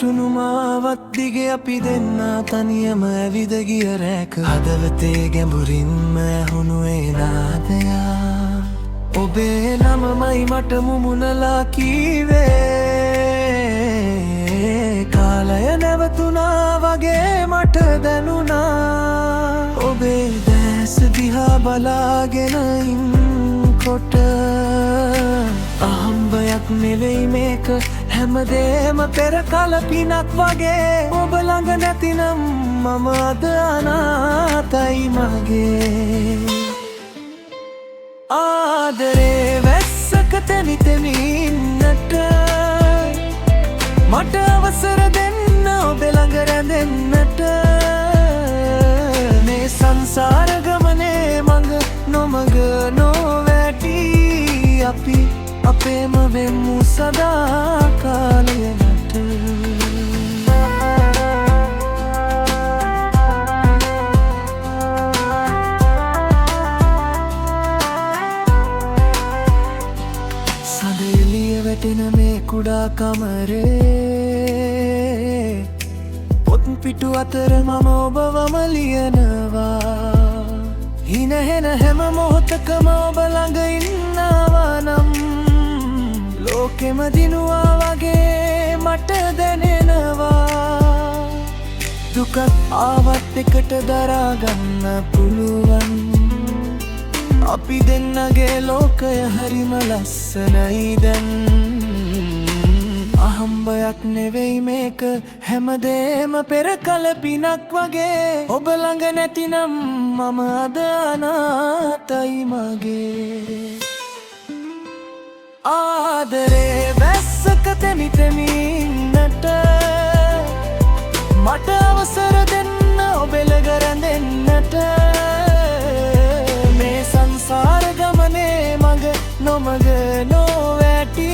වැටුණු මාවත් දිගේ අපි දෙන්නා තනියම ඇවිද ගිය රැක හදවතේ ගැඹුරින්ම ඇහුණු ඒ නාදයා ඔබේ නමමයි මට මුමුණලා කීවේ කාලය නැවතුණා වගේ මට දැනුණා ඔබේ දැස දිහා බලාගෙන ඉන්නකොට අහම්බයක් නෙවෙයි මේක හැමදේම පෙර කල පිනක් වගේ ඔබ ළඟ නැතිනම් මම අද අනාතයි මගේ ආදරේ වැස්සක තෙමි තෙමි ඉන්නට මට අවසර දෙන්න ඔබ ළඟ රැඳෙන්නට මේ සංසාර ගමනේ මඟ නොමග නොවැටි අපි අපේම වෙමු සදා කාලයට සඳ එළිය වැටෙන මේ කුඩා කමරේ පොත් පිටු අතර මම ඔබවම ලියනවා හිනහෙන හැම මොහොතකම ඔබ ළඟ ඉන්නවා නම් ලෝකෙම දිනුවා වගේ මට දැනෙනවා දුකක් ආවත් එකට දරාගන්න පුළුවන් අපි දෙන්නගේ ලෝකය හරිම ලස්සනයි දැන් අහම්බයක් නෙවෙයි මේක හැමදේම පෙර කල පිනක් වගේ ඔබ ළඟ නැතිනම් මම අද අනාතයි මගේ ආදරේ වැස්සක තෙමි තෙමි ඉන්නට මට අවසර දෙන්න ඔබ ළඟ රැඳෙන්නට මේ සංසාර ගමනේ මඟ නොමග නොවැටි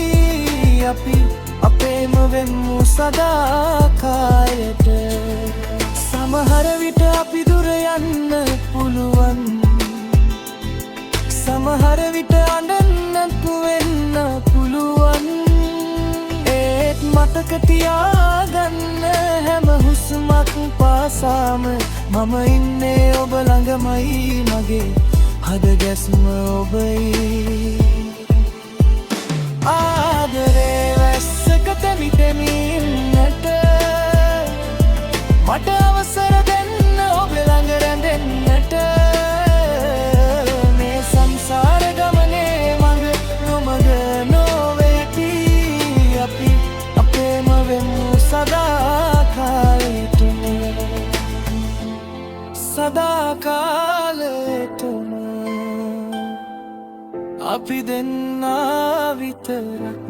අපි අපේම වෙමු සදා කාලයට සමහර විට අපි දුර යන්න පුළුවන් සමහර විට අඬන්නත් වෙන්න පුළුවන් ඒත් මතක තියාගන්න හැම හුස්මක් පාසාම මම ඉන්නේ ඔබ ළඟමයි මගේ හද ගැස්ම ඔබයි ආදරේ වැස්සක තෙමි තෙමි ඉන්නට මට අවසර දෙන්න ඔබ ළඟ රැඳෙන්නට මේ සංසාර ගමනේ මඟ නොමග නොවැටි අපි අපේම වෙමු සදා කාලෙටම සදා කාලෙටම අපි දෙන්නා විතරක්